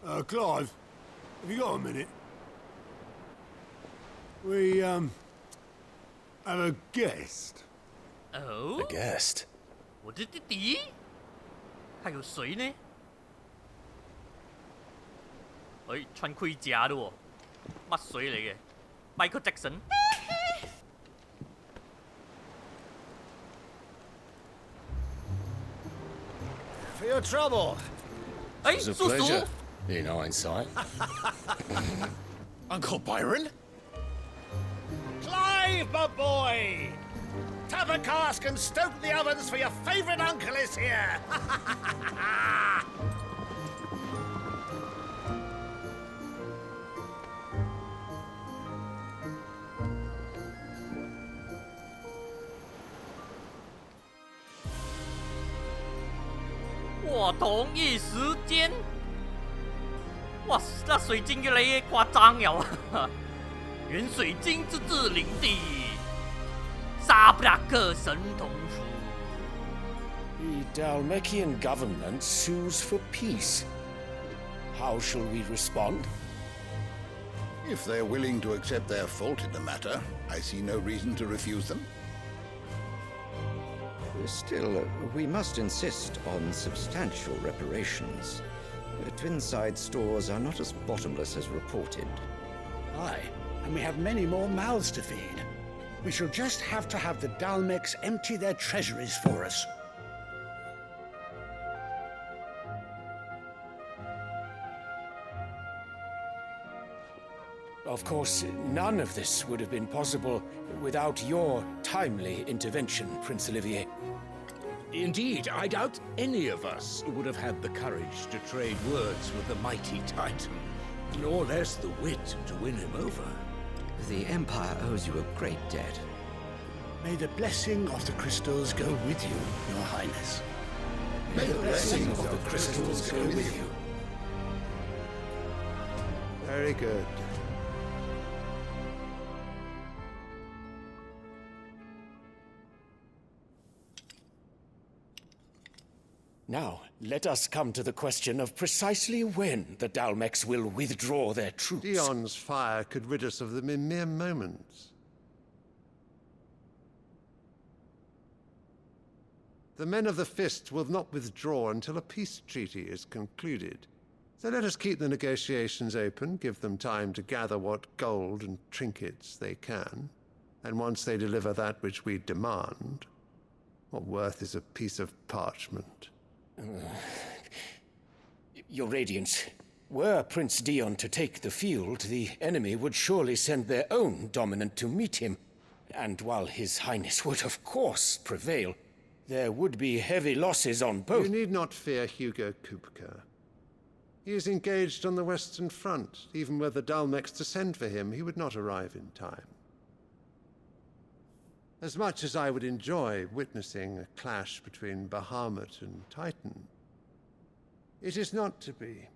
Clive, have you got a minute? We, have a guest. Oh? A guest? 我的弟弟？还有谁呢？哎，穿盔甲的喎，乜水嚟嘅 ？Michael Jackson。For your trouble. 哎， It was a 叔叔 pleasure,，in hindsight. Uncle Byron? Clive, my boy! Tap a cask and stoke the ovens for your favourite uncle is here! 哇，同一时间，哇，那水晶越来越夸张了啊！原水晶之治领地，沙布拉克神童府。The Dalmekian government sues for peace. How shall we respond? If they're willing to accept their fault in the matter, I see no reason to refuse them. Still, we must insist on substantial reparations. Twinside stores are not as bottomless as reported. Aye, and we have many more mouths to feed. We shall just have to have the Dalmecs empty their treasuries for us. Of course, none of this would have been possible without your timely intervention, Prince Olivier. Indeed, I doubt any of us would have had the courage to trade words with the mighty Titan, nor less the wit to win him over. The Empire owes you a great debt. May the blessing of the crystals go with you, Your Highness. May the blessing of the crystals go with you. Very good. Now, let us come to the question of precisely when the Dalmecs will withdraw their troops. Dion's fire could rid us of them in mere moments. The men of the Fist will not withdraw until a peace treaty is concluded. So let us keep the negotiations open, give them time to gather what gold and trinkets they can, and once they deliver that which we demand, what worth is a piece of parchment? Your Radiance, were Prince Dion to take the field, the enemy would surely send their own dominant to meet him. And while His Highness would of course prevail, there would be heavy losses on both. You need not fear Hugo Kupka. He is engaged on the Western Front. Even were the Dalmecs to send for him, he would not arrive in time. As much as I would enjoy witnessing a clash between Bahamut and Titan, it is not to be.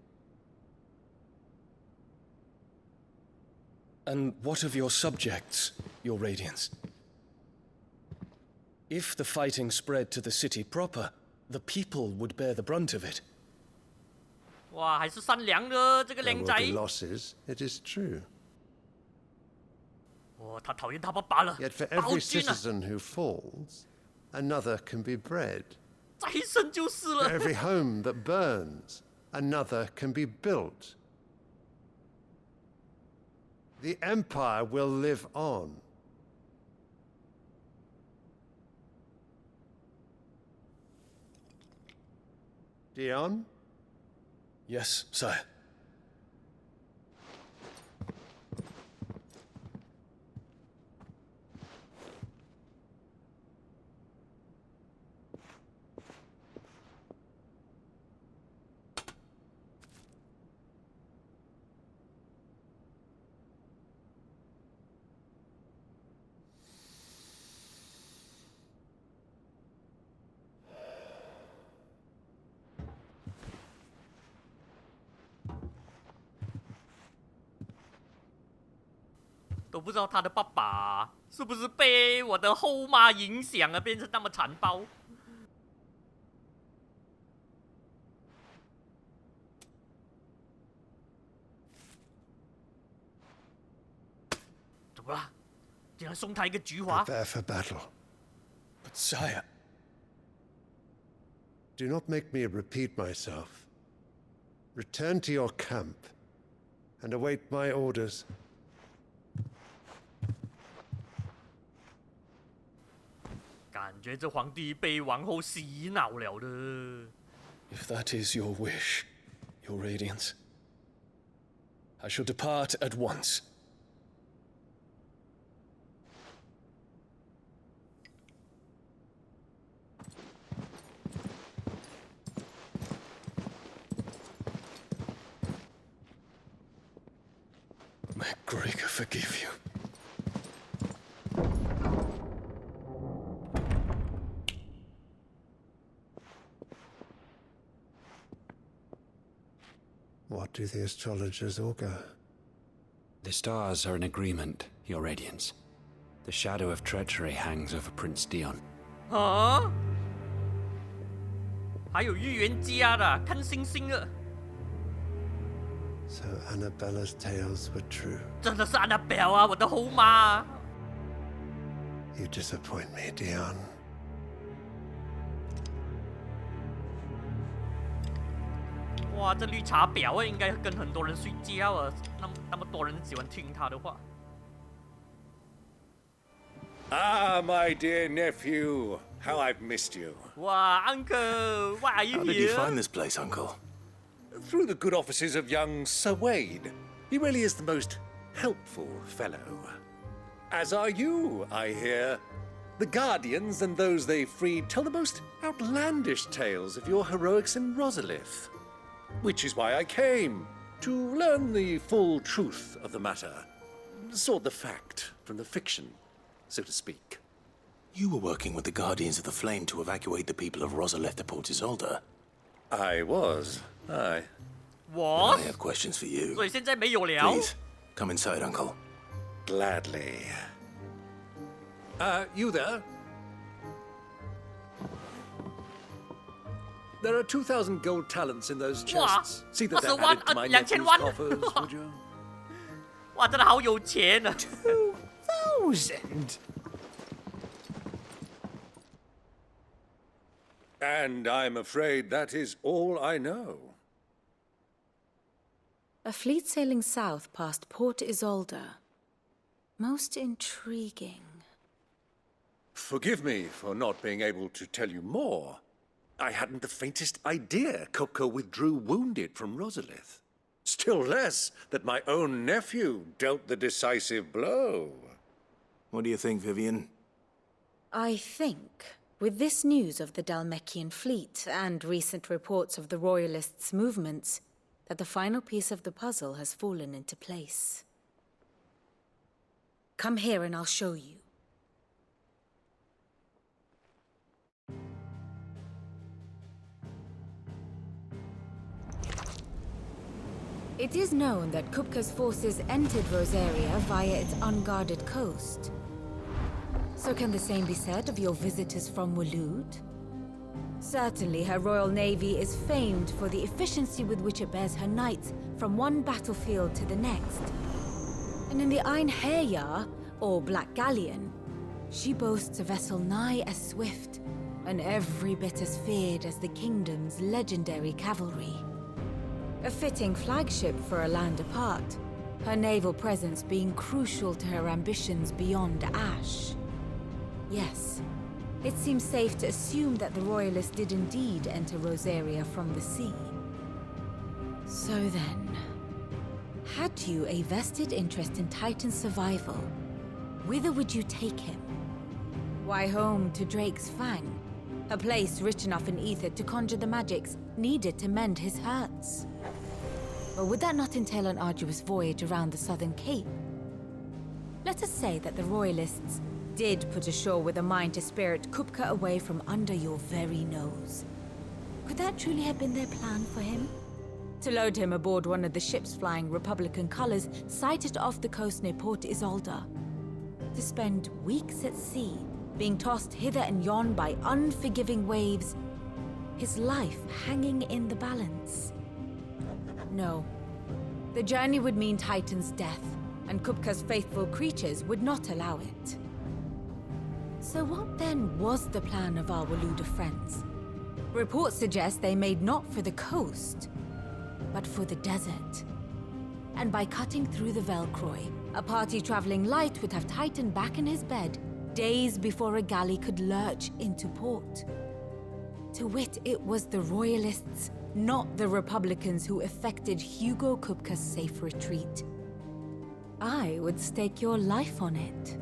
And what of your subjects, Your Radiance? If the fighting spread to the city proper, the people would bear the brunt of it. 哇，还是善良的这个 There 靓 will 仔。 be losses, it is true. 哇，他讨厌他爸爸了。 Yet for 暴 every 君啊， citizen who falls, another can be bred. 再生就是了。 For every home that burns, another can be built. The Empire will live on. Dion? Yes, sire. "都不知道他的爸爸是不是被我的后妈影响而变成那么残暴。好了，竟然送他一个菊花。 Prepare for battle. But sire... Do not make me repeat myself. Return to your camp and await my orders. 感觉这皇帝被王后洗脑了的。 If that is your wish, your radiance, I shall depart at once. May Gregor forgive you. What do the astrologers augur? The stars are in agreement, Your Radiance. The shadow of treachery hangs over Prince Dion. 啊？还有预言家的，看星星了。 So Annabella's tales were true. 真的是安娜贝尔啊，我的后妈。 You disappoint me, Dion. 哇，这绿茶婊啊，应该跟很多人睡觉啊，那么多人喜欢听她的话。 Ah, my dear nephew, how I've missed you. 哇 ，Uncle, why are you How here? did you find this place, Uncle? Through the good offices of young Sir Wade. He really is the most helpful fellow. As are you, I hear. The Guardians and those they freed tell the most outlandish tales of your heroics in Rosalith. Which is why I came, to learn the full truth of the matter. Sort the fact from the fiction, so to speak. You were working with the Guardians of the Flame to evacuate the people of Rosalith to Port Isolde. I was, aye. What? I have questions for you. 所以现在没有了。 Please, come inside, Uncle. Gladly. You there? There are 2,000 gold talents in those chests. See that they're added to my nephew's coffers, would you? 哇，真的好有钱啊！ 2,000? And I'm afraid that is all I know. A fleet sailing south past Port Isolde. Most intriguing. Forgive me for not being able to tell you more. I hadn't the faintest idea Kopko withdrew wounded from Rosalith. Still less that my own nephew dealt the decisive blow. What do you think, Vivian? I think, with this news of the Dhalmekian fleet and recent reports of the Royalists' movements, that the final piece of the puzzle has fallen into place. Come here and I'll show you. It is known that Kupka's forces entered Rosaria via its unguarded coast. So can the same be said of your visitors from Waloed? Certainly, her royal navy is famed for the efficiency with which it bears her knights from one battlefield to the next. And in the Einherjar, or Black Galleon, she boasts a vessel nigh as swift and every bit as feared as the kingdom's legendary cavalry. A fitting flagship for a land apart, her naval presence being crucial to her ambitions beyond Ash. Yes, it seems safe to assume that the Royalists did indeed enter Rosaria from the sea. So then, had you a vested interest in Titan's survival, whither would you take him? Why, home to Drake's Fang, a place rich enough in ether to conjure the magics needed to mend his hurts. Or would that not entail an arduous voyage around the southern cape? Let us say that the Royalists did put ashore with a mind to spirit Kupka away from under your very nose. Could that truly have been their plan for him? To load him aboard one of the ships flying Republican colors sighted off the coast near Port Isolde. To spend weeks at sea, being tossed hither and yon by unforgiving waves, his life hanging in the balance. No. The journey would mean Titan's death, and Kupka's faithful creatures would not allow it. So what then was the plan of our Waluda friends? Reports suggest they made not for the coast, but for the desert. And by cutting through the Velcroy, a party traveling light would have Titan back in his bed days before a galley could lurch into port. To wit, it was the Royalists, not the Republicans, who effected Hugo Kupka's safe retreat. I would stake your life on it.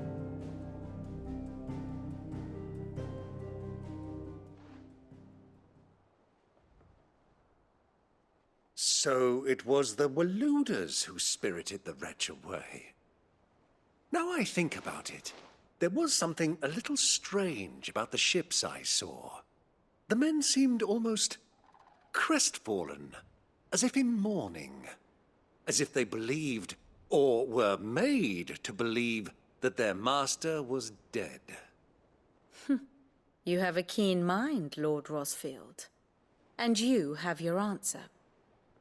So it was the Waludas who spirited the wretch away. Now I think about it, there was something a little strange about the ships I saw. The men seemed almost crestfallen, as if in mourning, as if they believed, or were made to believe, that their master was dead. You have a keen mind, Lord Rosfield. And you have your answer.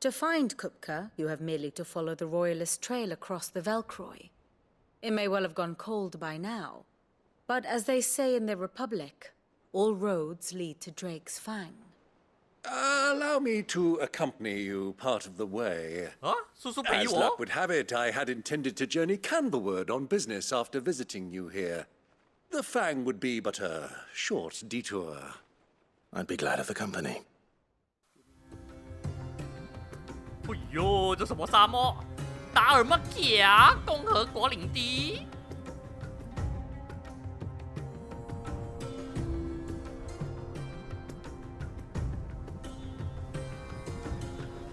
To find Kupka, you have merely to follow the Royalist trail across the Velcroy. It may well have gone cold by now, but as they say in the Republic, all roads lead to Drake's Fang. Allow me to accompany you part of the way. As luck would have it, I had intended to journey Canberward on business after visiting you here. The Fang would be but a short detour. I'd be glad of the company. 哎呦，这什么沙漠？达尔马基亚共和国领地。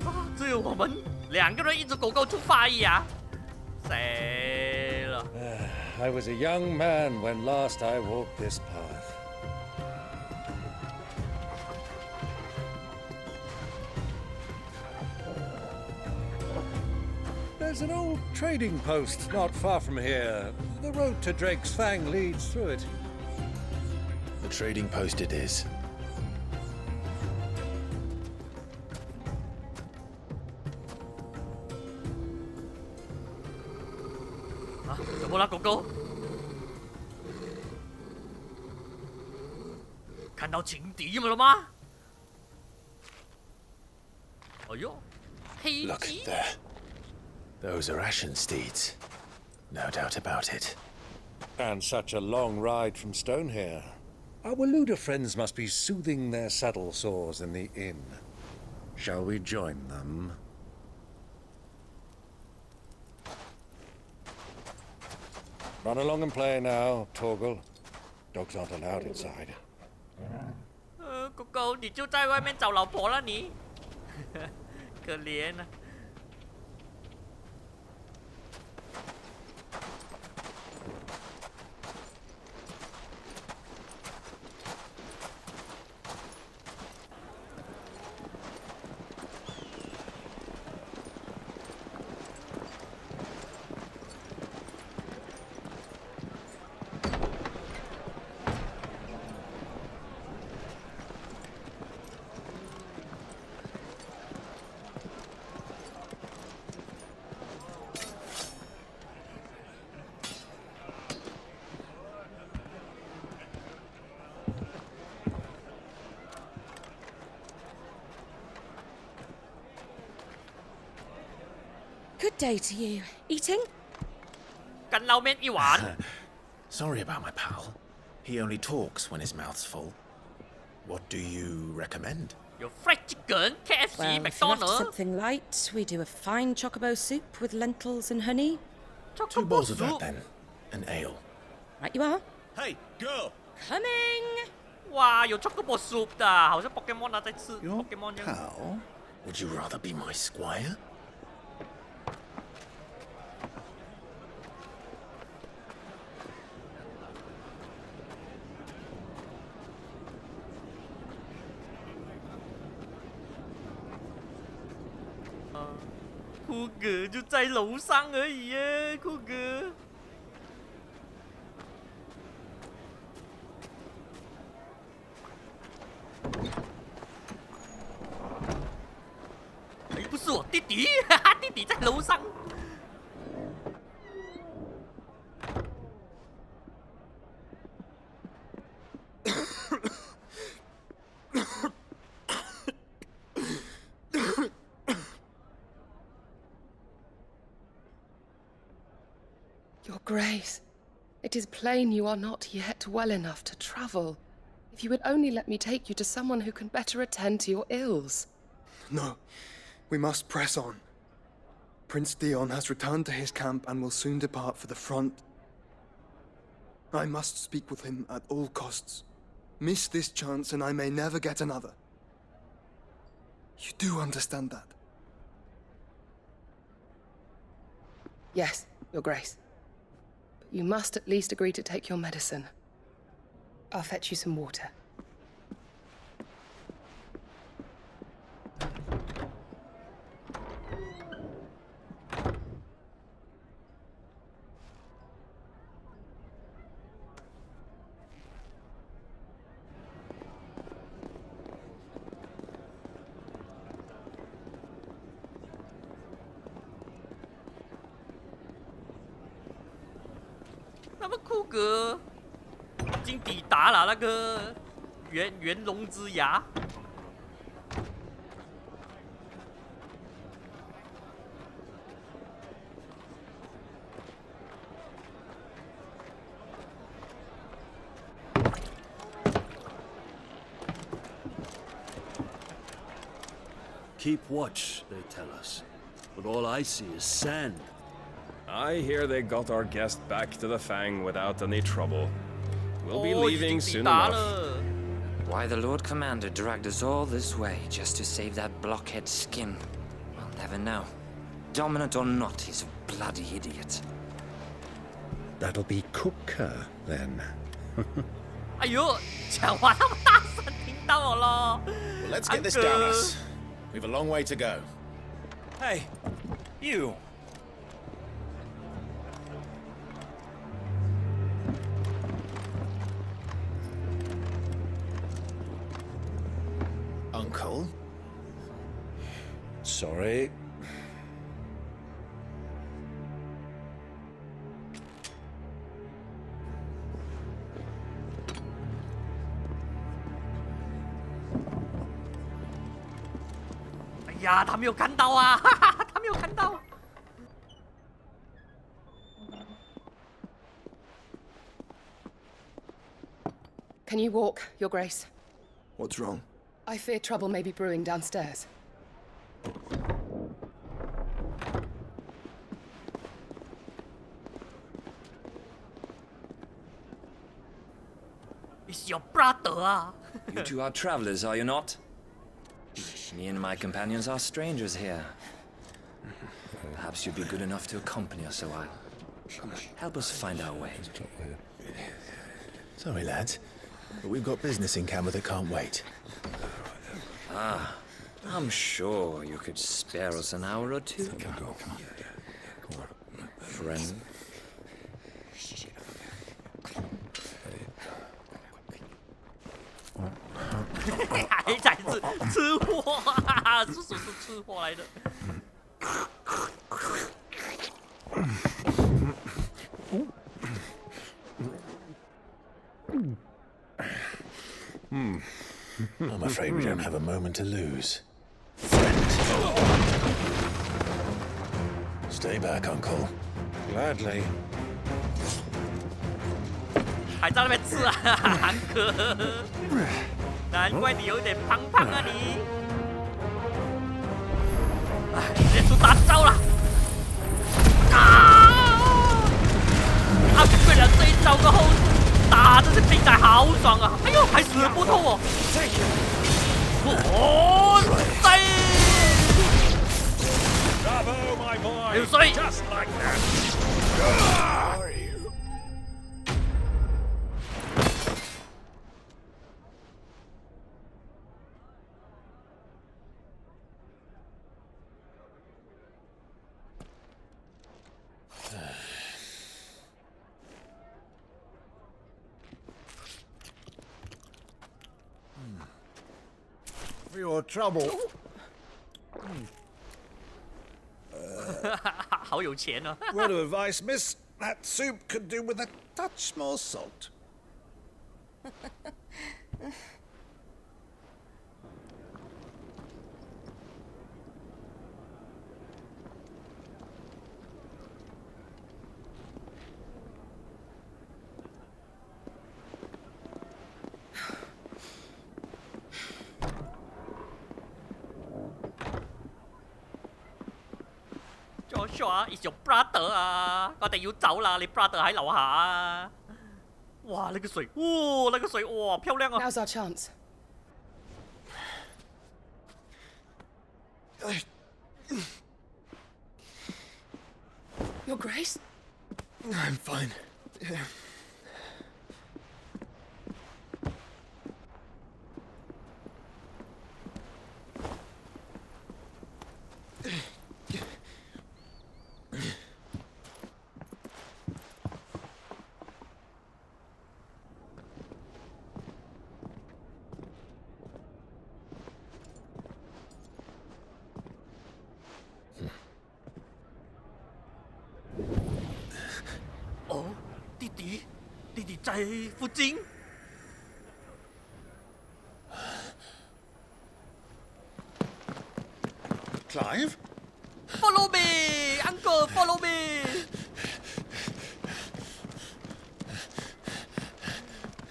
啊，只有我们2个人一只狗狗出发而已啊！谁了？ I was a young man when last I walked this path. There's an old trading post not far from here. The road to Drake's Fang leads through it. The trading post it is. 啊，怎么了，狗狗？看到情敌了吗？哎呦，黑 Look 鸡！ there. Those are Ashen steeds. No doubt about it. And such a long ride from Stonehere. Our Waluda friends must be soothing their saddle sores in the inn. Shall we join them? Run along and play now, Torgal. Dogs aren't allowed inside. 狗狗，你就在外面找老婆了你，可怜啊！ Good day to you. Eating? 干捞面一碗。 Sorry about my pal. He only talks when his mouth's full. What do you recommend? 有 fried chicken, KFC, Well, if you're after McDonald's. something light, we do a fine chocobo soup with lentils and honey. 2 bowls of that then. An ale. Right you are. Hey, girl! Coming! 哇，有 chocobo soup 的，好像 Pokemon 啊在吃 Your Pokemon 这样。 pal? Would you rather be my squire? Cool 酷哥就在楼上而已耶，酷哥。哎，不是我弟弟，哈哈，弟弟在楼上。Your Grace, it is plain you are not yet well enough to travel. If you would only let me take you to someone who can better attend to your ills. No, we must press on. Prince Dion has returned to his camp and will soon depart for the front. I must speak with him at all costs. Miss this chance and I may never get another. You do understand that? Yes, Your Grace. But you must at least agree to take your medicine. I'll fetch you some water.酷哥已经抵达了那个圆龙之牙。Keep watch, they tell us. But all I see is sand. I hear they got our guest back to the Fang without any trouble. We'll be leaving soon enough. Why the Lord Commander dragged us all this way just to save that blockhead skin, we'll never know. Dominant or not, he's a bloody idiot. That'll be Cooker, then. 哎呦，讲话那么大声，听到我了。Well, let's get this down us. We've a long way to go. Hey, you. Uncle? Sorry.哎呀，他没有看到啊！哈哈，他没有看到。Can you walk, Your Grace? What's wrong? I fear trouble may be brewing downstairs. It's your brother. You two are travelers, are you not? Me and my companions are strangers here. Perhaps you'd be good enough to accompany us a while. Help us find our way. Sorry, lads, but we've got business in camera that can't wait. Ah, I'm sure you could spare us an hour or two. Friend. 还才是吃货啊！叔叔是吃货来的。I'm afraid we don't have a moment to lose. Stay back, Uncle. Gladly. 还在那边吃啊，韩哥，难怪你有点胖胖啊你。哎，直接出大招了！啊！对了，这一招过后打这些兵仔好爽啊！哎呦，还死不透哦！哇塞！有水！ For your trouble. 好有钱哦！ Word of advice, miss. That soup could do with a touch more salt. Joshua is your brother 啊，我哋要走啦，你 brother 喺樓下啊。哇，那個水，哇，那個水，哇，漂亮啊 Now's our chance. Your Grace? I'm fine.弟弟在附近。Clive? Follow me, uncle, follow me.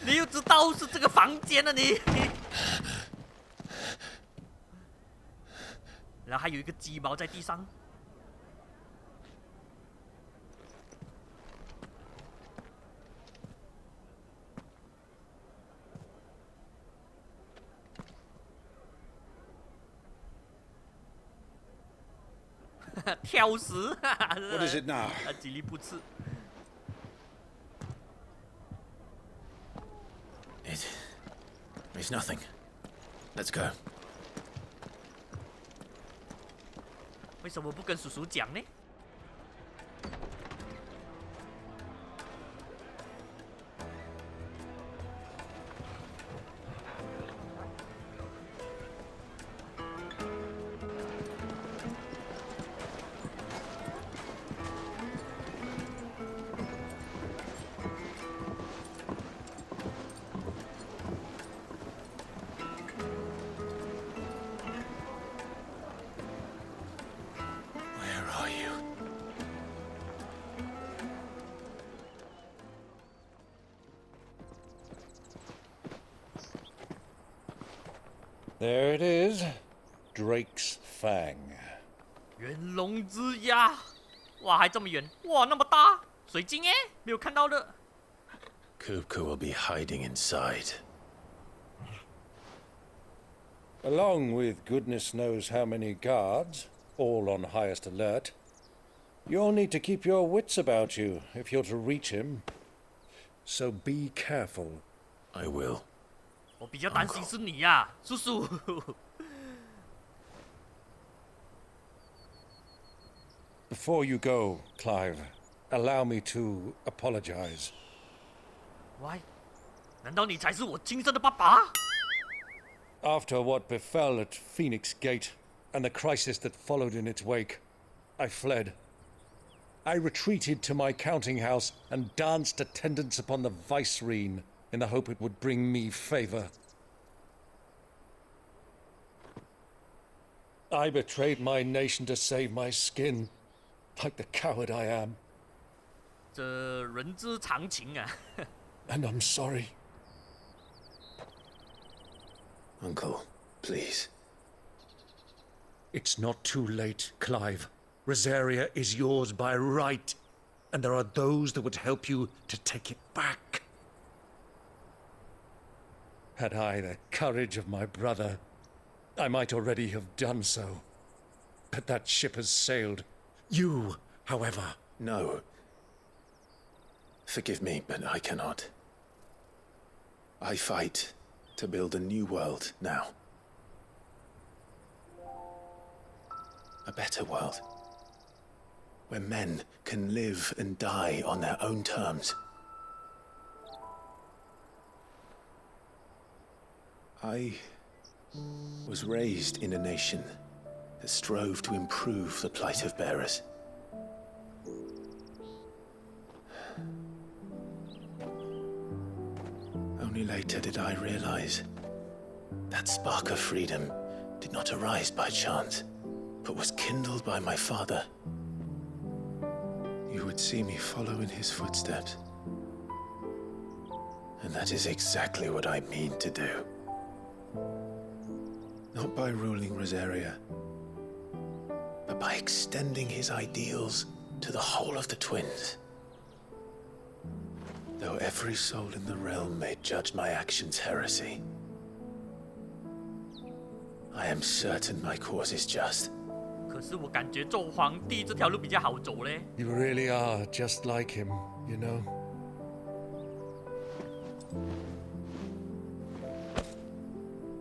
你又知道是这个房间了你。然后还有一个鸡毛在地上。挑食。What is it now? 极力不吃。It's nothing. Let's go. 为什么不跟叔叔讲呢？There it is. Drake's Fang. 元龙之牙，哇，还这么远，哇，那么大，水晶哎，没有看到的。Kupka will be hiding inside. Along with goodness knows how many guards, all on highest alert, you'll need to keep your wits about you if you're to reach him. So be careful. I will. 我比较担心是你呀，叔叔。Before you go, Clive, allow me to apologize. Why? 难道你才是我亲生的爸爸？ After what befell at Phoenix Gate and the crisis that followed in its wake, I fled. I retreated to my counting house and danced attendance upon the vicereine in the hope it would bring me favor. I betrayed my nation to save my skin, like the coward I am. 这人之常情啊。And I'm sorry. Uncle, please. It's not too late, Clive. Rosaria is yours by right, and there are those that would help you to take it back. Had I the courage of my brother, I might already have done so. But that ship has sailed. You, however... No. Forgive me, but I cannot. I fight to build a new world now. A better world. Where men can live and die on their own terms. I was raised in a nation that strove to improve the plight of bearers. Only later did I realize that spark of freedom did not arise by chance, but was kindled by my father. You would see me follow in his footsteps. And that is exactly what I mean to do. Not by ruling Rosaria, but by extending his ideals to the whole of the twins. Though every soul in the realm may judge my actions heresy, I am certain my cause is just. 可是我感觉做皇帝这条路比较好走嘞。You really are just like him, you know.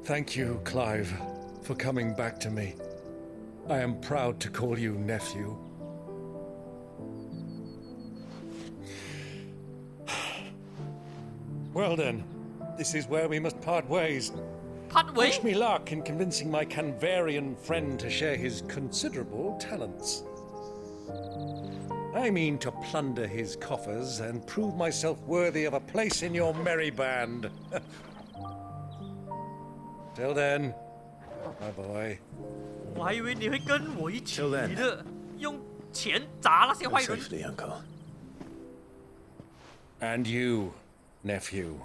Thank you, Clive, for coming back to me. I am proud to call you nephew. Well then, this is where we must part ways. Part ways? Wish me luck in convincing my Canvarian friend to share his considerable talents. I mean to plunder his coffers and prove myself worthy of a place in your merry band. Till then, my boy. 我还以为你会跟我一起的，用钱砸那些坏人。 Uncle. And you, nephew.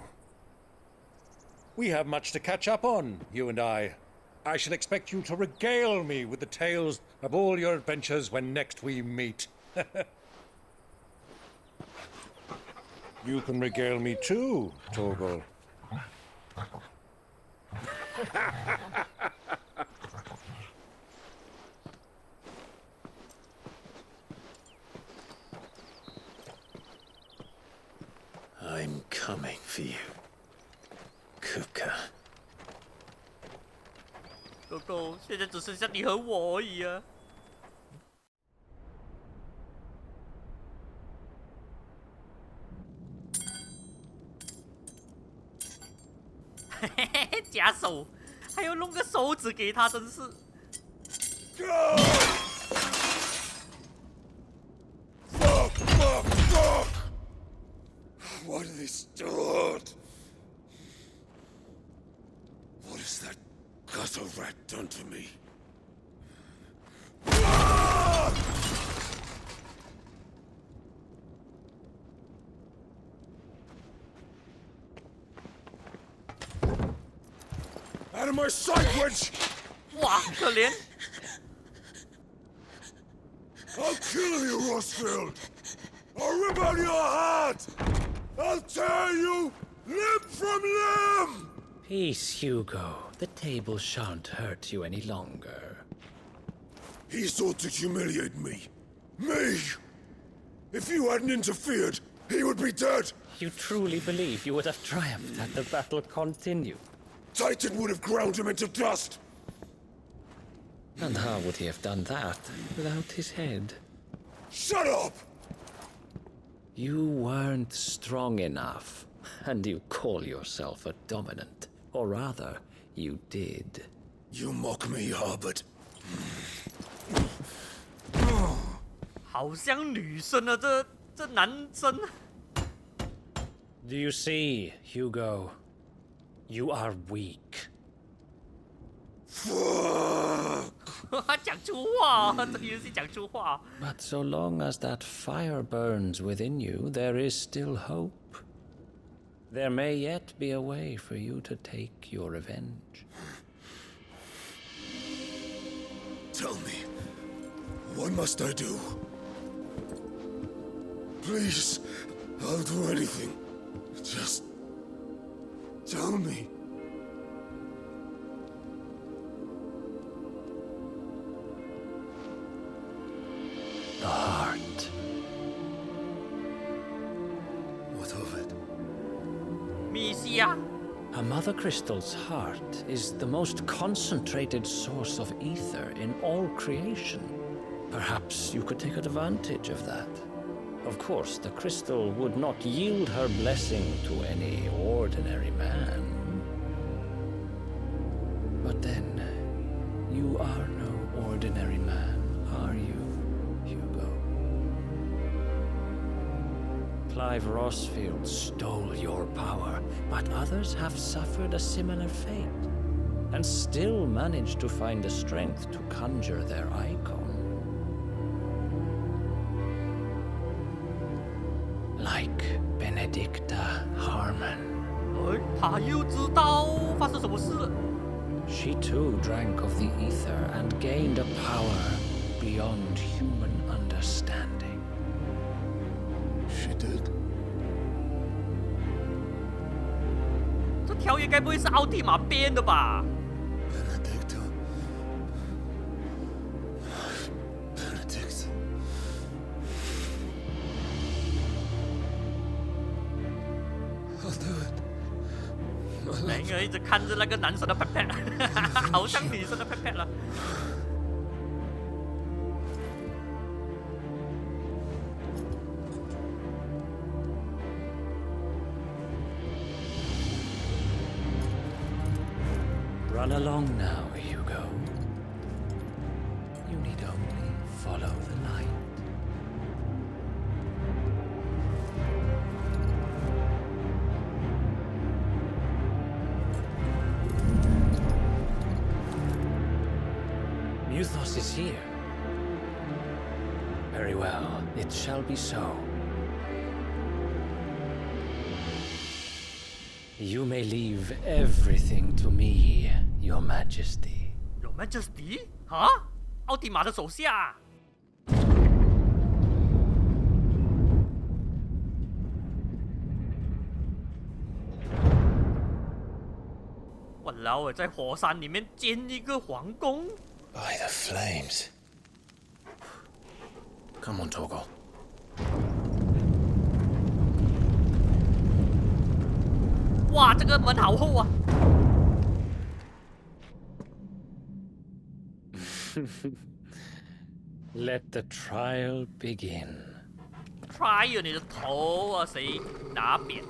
We have much to catch up on, you and I. I shall expect you to regale me with the tales of all your adventures when next we meet. You can regale me too, Torgal. I'm coming for you, Kupka. 狗狗，现在只剩下你和我而已啊！嘿嘿嘿，假手，还要弄个手指给他，真是。Fuck! What have they start? What has that gutter rat done to me? Out of my sight, witch! 哇，可怜！ I'll kill you, Rosfield! I'll rip out your heart! I'll tear you limb from limb! Peace, Hugo. The table shan't hurt you any longer. He sought to humiliate me. Me! If you hadn't interfered, he would be dead! You truly believe you would have triumphed had the battle continued? Titan would have ground him into dust! And how would he have done that without his head? Shut up! You weren't strong enough, and you call yourself a dominant. Or rather, you did. You mock me, Harbert. 好像女生啊，这男生。 Do you see, Hugo? You are weak. Fuck! 他讲出话，这个游戏讲出话。 But so long as that fire burns within you, there is still hope. There may yet be a way for you to take your revenge. Tell me, what must I do? Please, I'll do anything. Just tell me. The heart. What of it? Misia. A Mother Crystal's heart is the most concentrated source of ether in all creation. Perhaps you could take advantage of that. Of course, the crystal would not yield her blessing to any ordinary man. But then, you are no ordinary man, are you, Hugo? Clive Rosfield stole your power, but others have suffered a similar fate, and still managed to find the strength to conjure their icon. Like Benedicta Harmon. 他又知道发生什么事了。 She too drank of the ether and gained a power beyond human understanding. She did. 这条约该不会是奥蒂玛编的吧？ Benedict. Benedict. 两个人一直看着那个男生的 pat pat， 好像女生的 pat pat 了。Run along now, Hugo. You need only follow the light. Muthos is here. Very well, it shall be so. You may leave everything to me, Your Majesty. Your Majesty？ 啊？奥蒂玛的手下？哇老在火山里面建一个皇宫。 By the flames. Come on, Torgal. 哇，这个门好厚啊！ Let the trial begin. Trial 你的头啊，谁拿扁？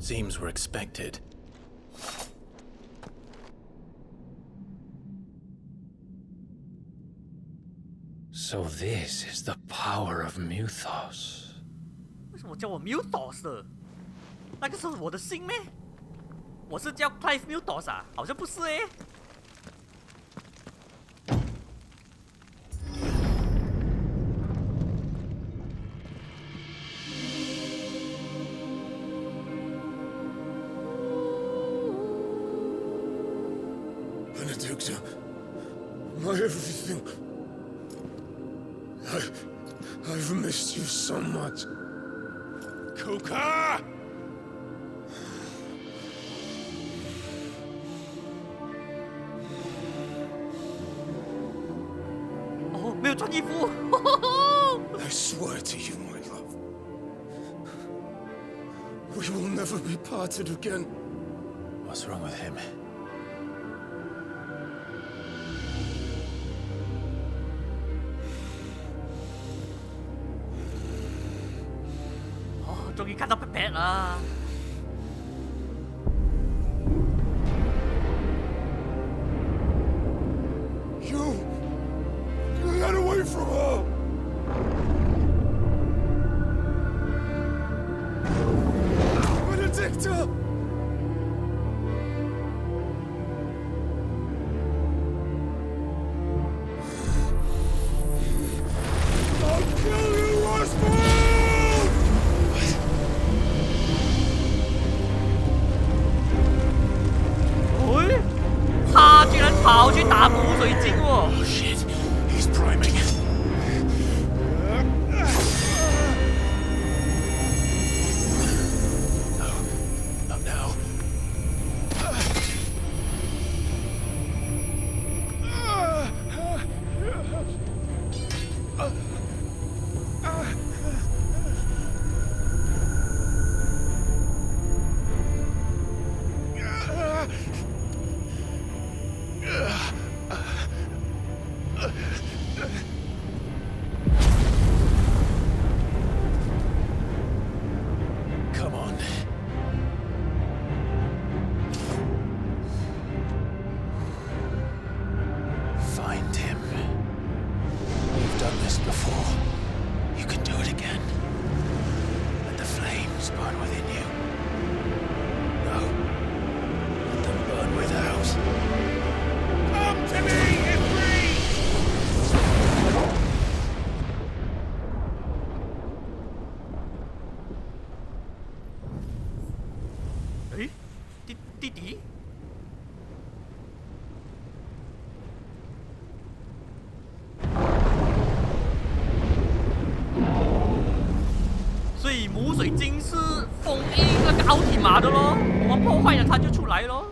Seems we're expected. So this is the power of Muthos. 为什么叫我 Muthos 的？那个是我的姓咩？我是叫 Clive Muthos 啊？好像不是诶。 Benedicta, my everything. I've missed you so much. Kuka! Oh, 没有穿衣服。I swear to you, my love, we will never be parted again. What's wrong with him? 终于看到 Pet 了。You get away from her! 弟弟。所以母水晶是封印那个奥提玛的咯，我们破坏了它就出来咯。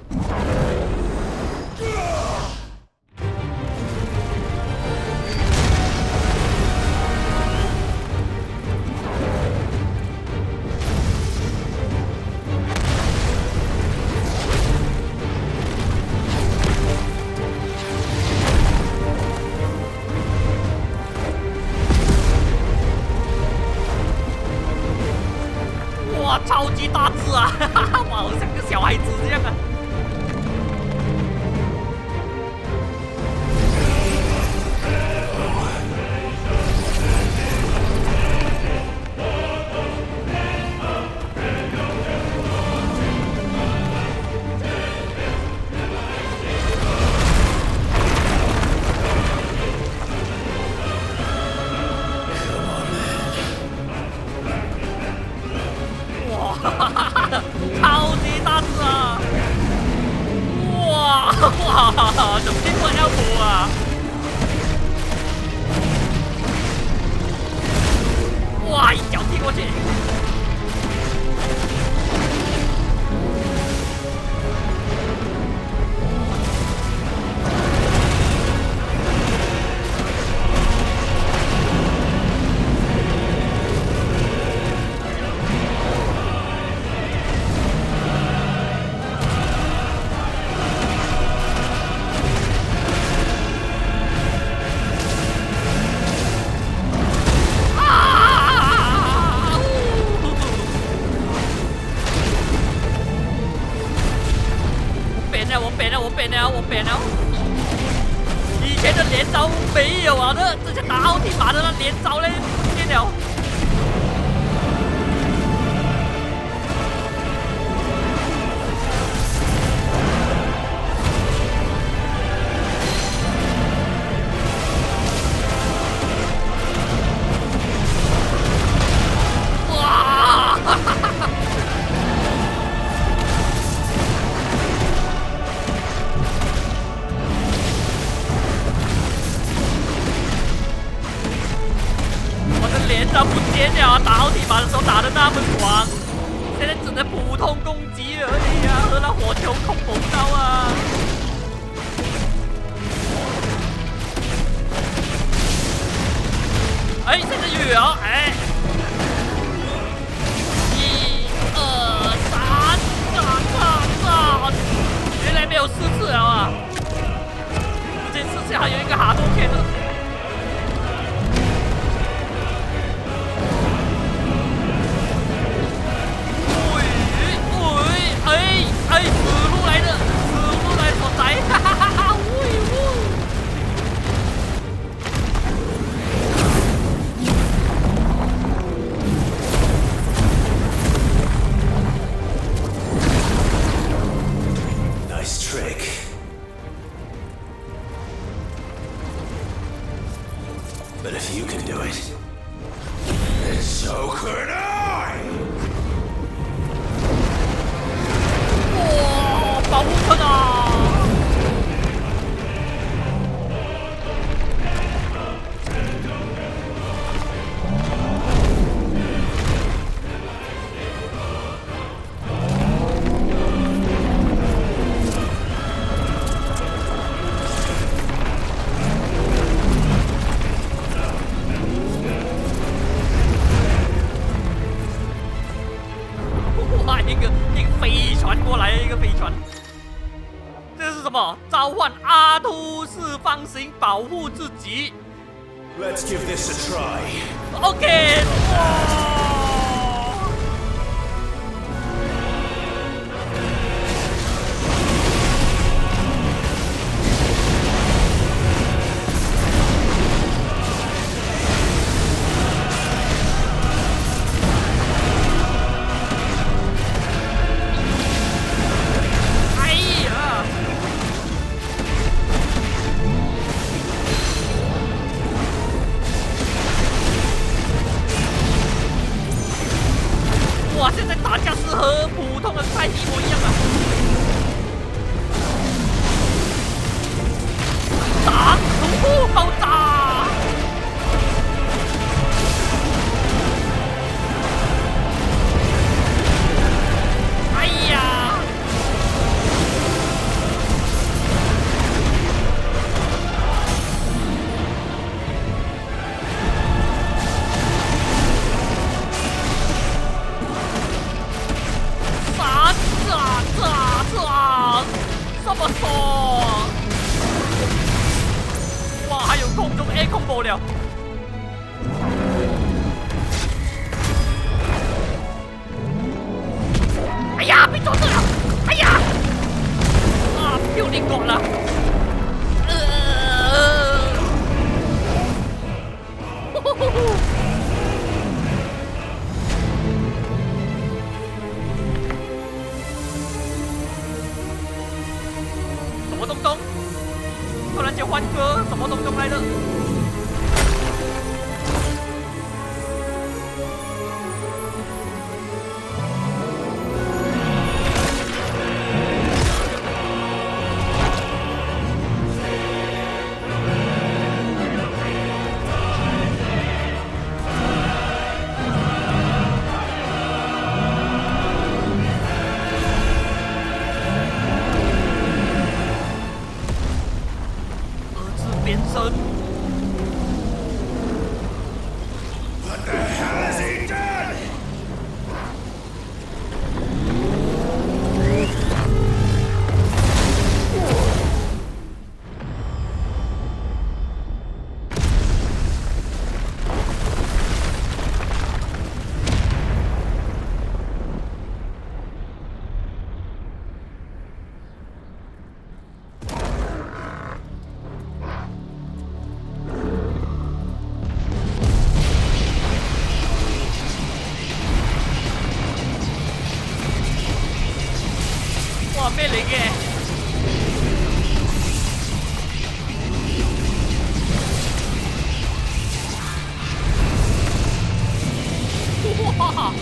哇，超级大只啊！哇，好像个小孩子这样啊！超级大只啊！哇，怎么这么要补啊？哇，一脚踢过去！我扁了！以前的连招没有啊，那之前打奥提玛的那连招嘞不见了。不见了，打奥提玛的时候打得那么爽，现在只能普通攻击而已啊，和那火球控不到啊！哎，现在又有哎，1、2、3，炸！原来没有4次了啊！之前4次还有一个哈多片的。哎，死路来的所在，哈哈哈哈！Nice trick. But if you can do it, then so could I. 哇，保护层啊！哇，一个飞船过来，一个飞船。这是什么？召唤阿图四方形保护自己。Let's give this a try. OK， 哇！哇，现在打架是和普通的赛一模一样啊！爆炸！哎呀！这么爽！哇，还有空中 A 空爆了！哎呀，被抓住了！哎呀！啊，漂亮过了！呼呼呼呼！什么东东？突然间换歌，什么东东来的？变身。What the hell has he done? 哇，咩嚟嘅？哇，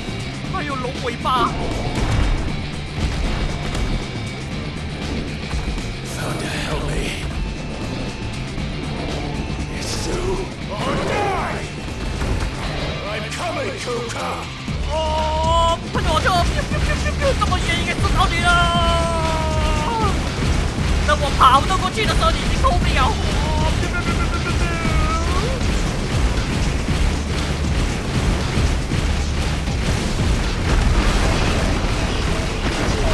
还有龙尾巴！ Found to help me. It's do or die. I'm coming, Kuka. 哦，喷火车，这么远应该射到你了。等我跑到过去的时候，你已经透明了。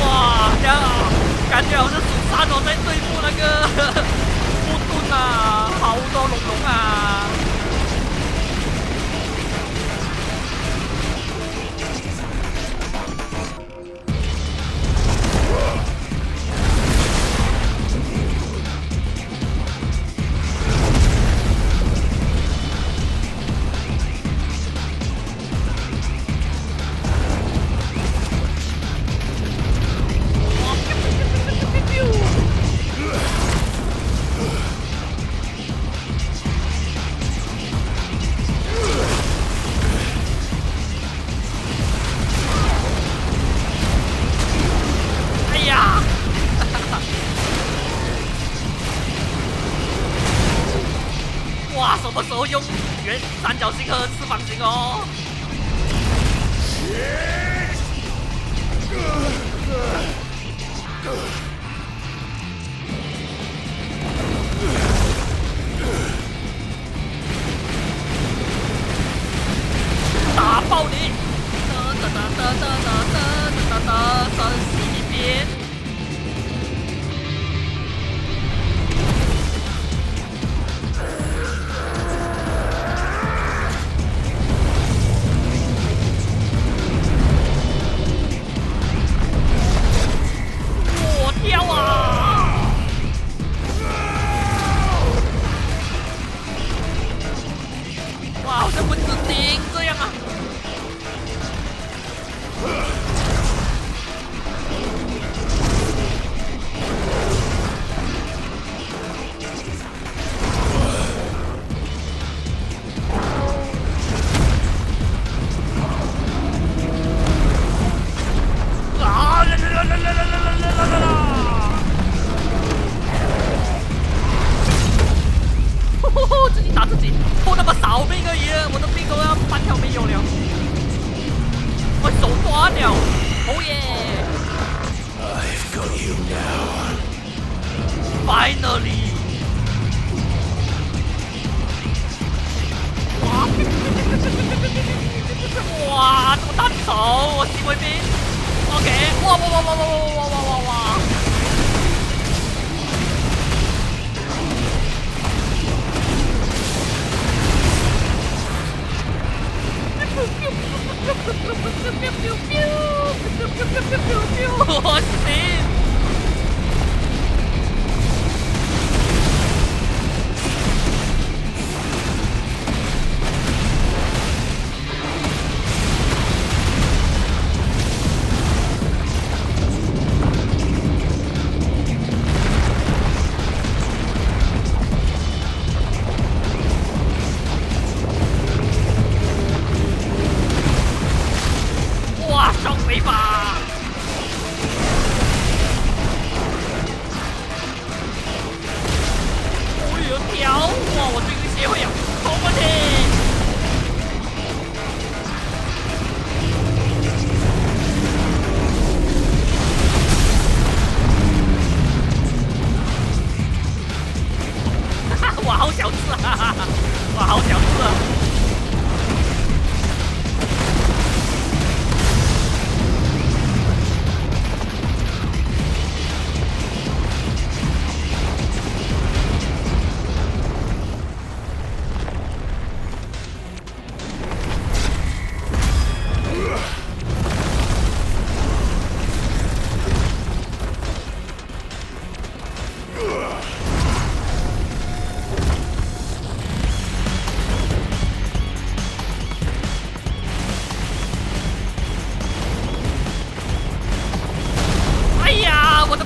哇，这样感觉好像蜀山哦在对付那个木盾啊，好多龙啊。 哇，什么时候用圆三角形和四方形哦？打爆你！身洗一边。 What 抓掉，哦耶 I've got you now.！Finally！ 哇，这么大手，我行为兵 ，OK， 哇！我行。双尾法！我有条！哇，我这个协会啊，好问题！哈哈，哇，好小只啊！哈哈，哇，好小只啊！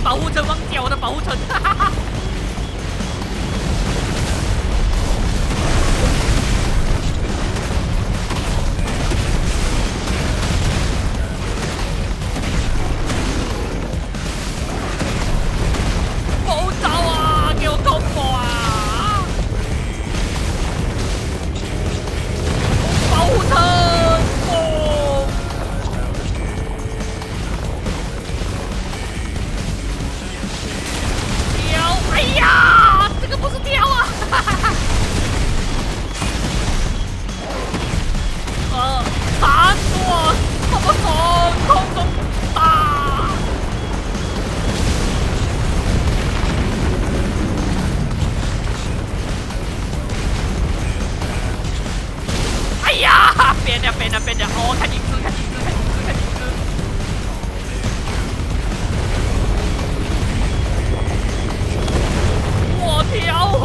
保护层忘掉我的保护层，哈哈哈！不走啊！给我combo啊！保护层。哎呀，这个不是跳啊！哈哈哈。闪躲，怎么走？空中打！哎呀，变了！哦，看影子！我跳回！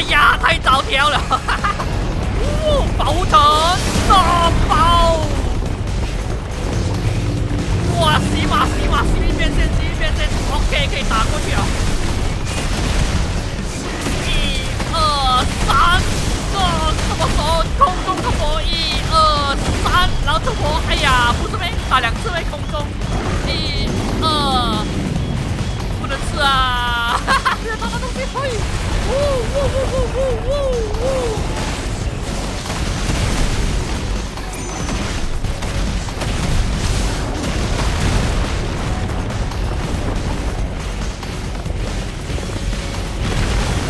呀，太早挑了，哈哈！保护层大爆！哇，洗马，变线，OK， 可以打过去了。1、2、3，这么走，空中突破，1、2、3，然后突破，哎呀，不是呗，打2次呗，空中，1、2，不能吃啊！哈哈，不要打那东西，可以。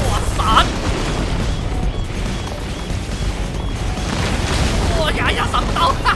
哇，闪！我呀，闪不到！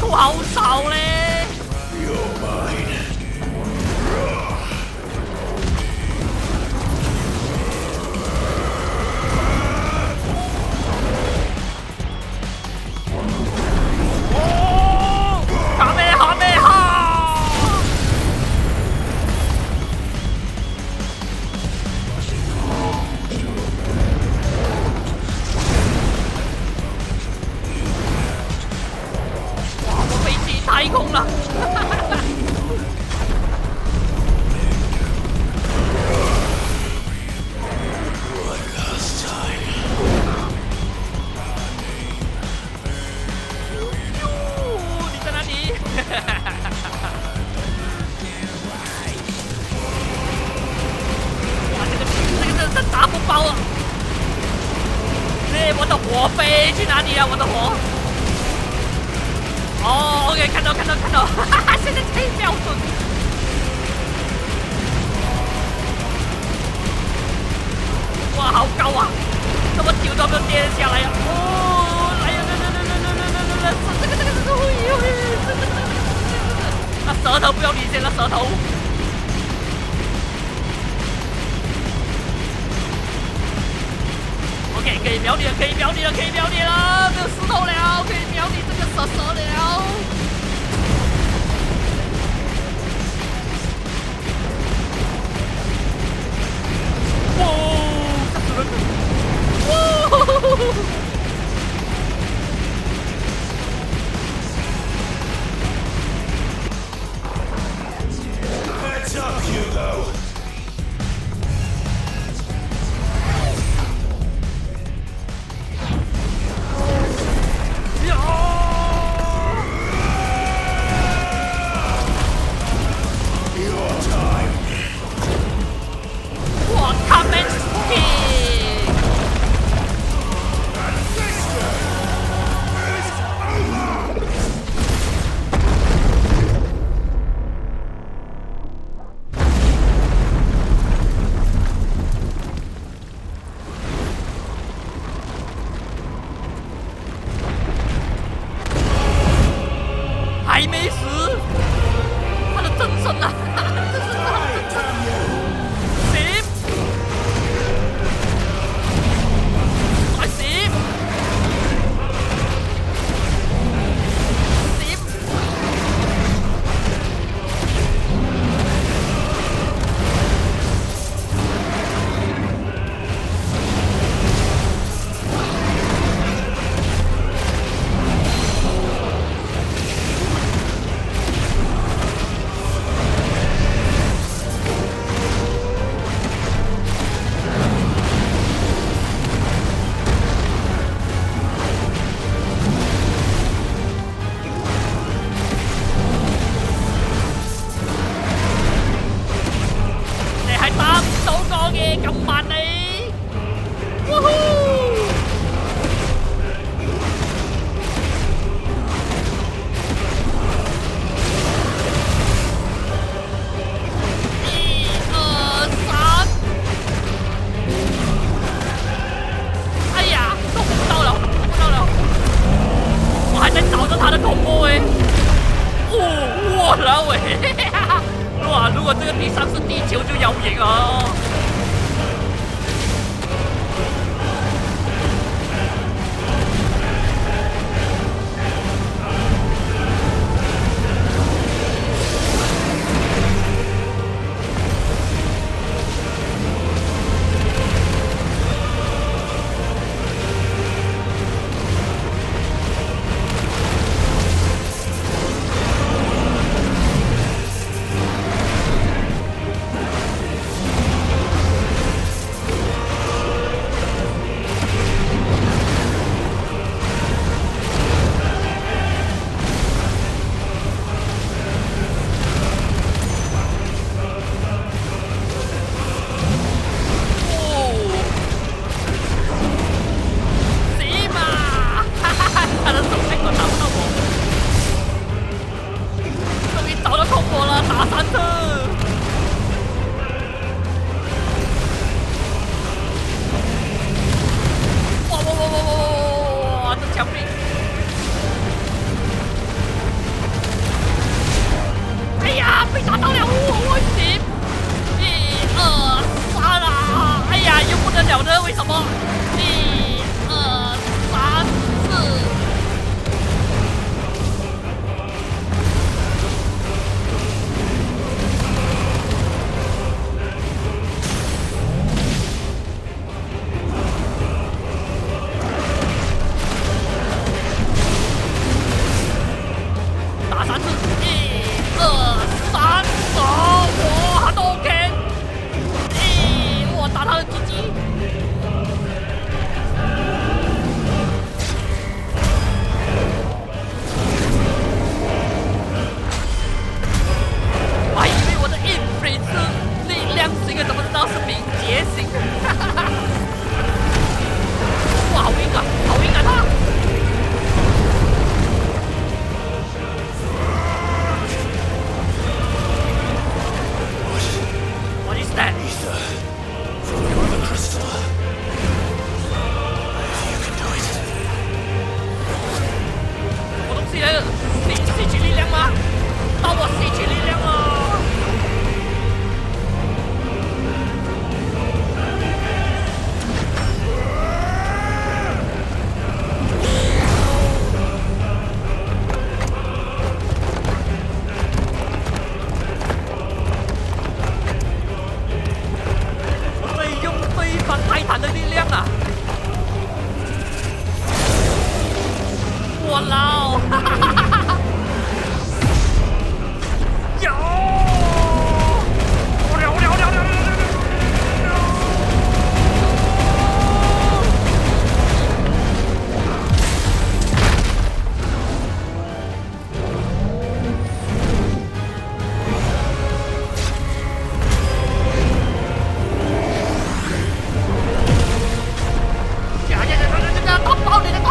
头好少嘞。卡梅哈！我飞起太空了！你在哪里？哇，这个真是打不爆啊！哎，我的火飞去哪里了？我的火！哦 ，OK， 看到，哈哈，现在才瞄准。哇，好高啊！这么久都没有跌下来呀！哦，来呀，这个，那舌头不要离线了，舌头。OK， 可以瞄你了，没有石头了，可以瞄你这个蛇了。哇，吓死人了！哇！Heads up, Hugo!还没死，他的真身啊！这是他的真身。行，快行！行！咁慢你，哇呼！一二三，哎呀，都不到了，我还在找着他的口播哎，哇了喂，哇，如果这个地上是地球就要赢了。了呢？为什么？1、2、3、4。打3次，1、2、3，走！哇，都 OK。我打他的鸡鸡。我还以为我的 Influence 是力量型，怎么知道是敏捷型？哇，好硬啊，好硬啊他！吸取力量吗？到我吸取力量了！我可以用对方泰坦的力量啊！我老，哈哈哈哈哈！有，他爆你的头！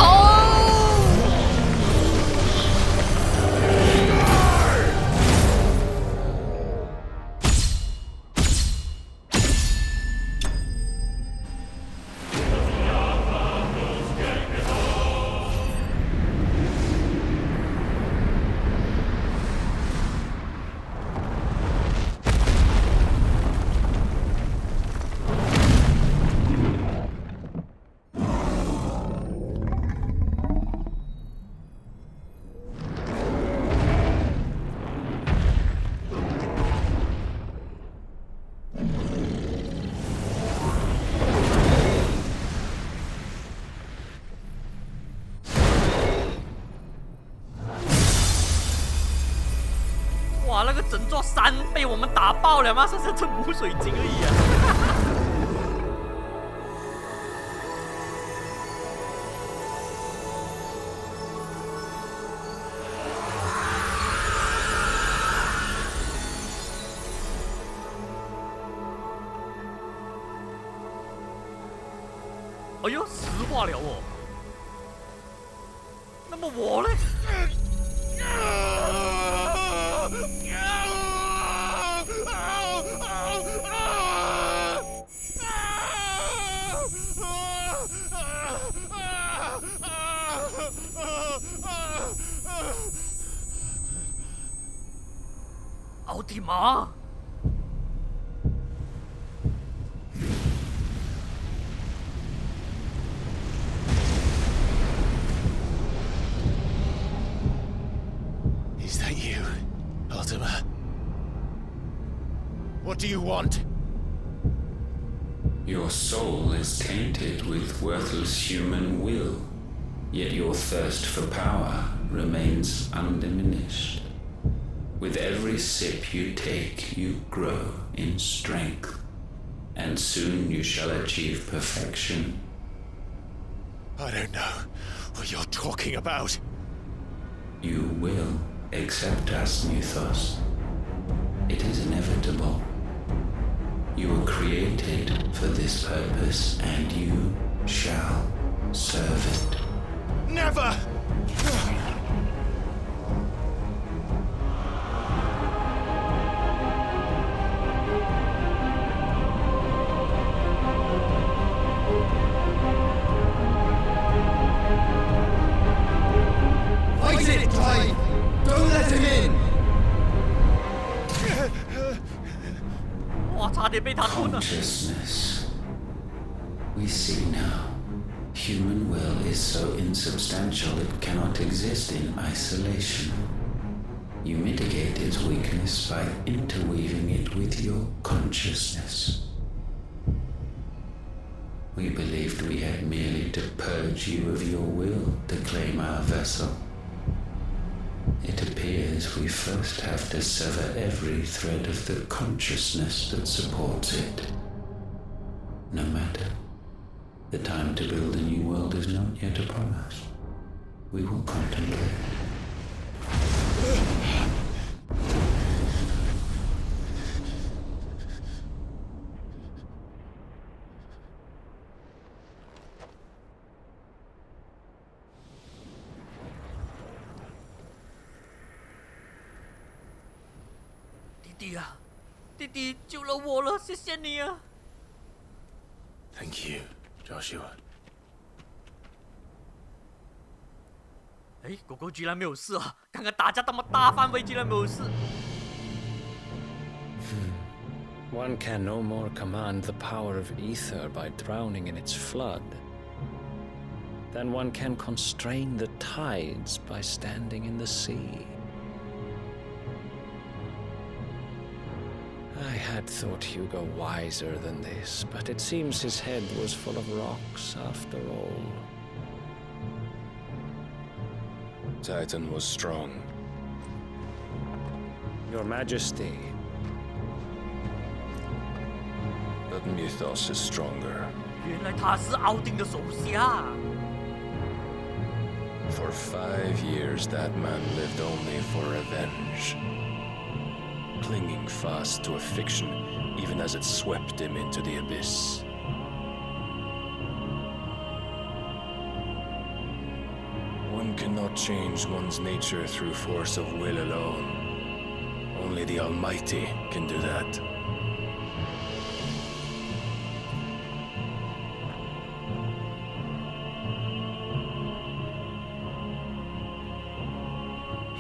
哇，那个整座山被我们打爆了吗？剩下这母水晶而已啊！哎呦，石化了哦。那么我呢？奥迪玛！What do you want? Your soul is tainted with worthless human will, yet your thirst for power remains undiminished. With every sip you take, you grow in strength, and soon you shall achieve perfection. I don't know what you're talking about. You will accept us, Mythos. It is inevitable. You were created for this purpose, and you shall serve it. Never! Fight it, Clive! Don't let him in! 哇，差点被他吞了。 Consciousness. We we see now. Human will is so insubstantial it cannot exist in isolation. You mitigate its weakness by interweaving it with your consciousness. We believed we had merely to purge you of your will to claim our vessel. It appears we first have to sever every thread of the consciousness that supports it. No matter. The time to build a new world is not yet upon us. We will contemplate. 弟啊，弟弟救了我了，谢谢你啊 Thank you, Joshua. 哎，狗狗居然没有事啊！刚刚打架那么大范围，居然没有事。One can no more command the power of ether by drowning in its flood than one can constrain the tides by standing in the sea. I had thought Hugo wiser than this, but it seems his head was full of rocks after all. Titan was strong. Your Majesty. But Mythos is stronger. 原来他是奥丁的手下。For 5 years, that man lived only for revenge. Clinging fast to a fiction, even as it swept him into the abyss. One cannot change one's nature through force of will alone. Only the Almighty can do that.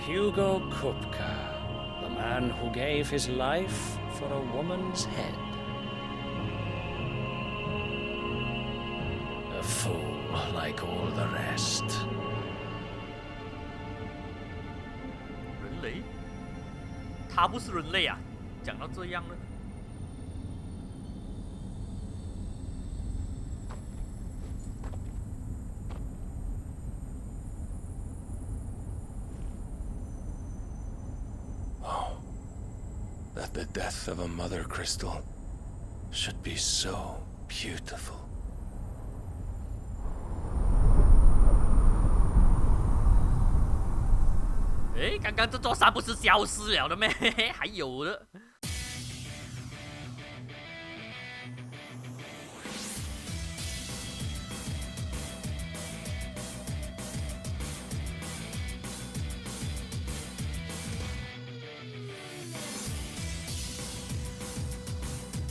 Hugo Kupka, the man who gave his life for a woman's head. A fool like all the rest. 人类？他不是人类啊！讲到这样了。That the death of a mother crystal should be so beautiful. 哎，刚刚这座山不是消失了的咩？还有的。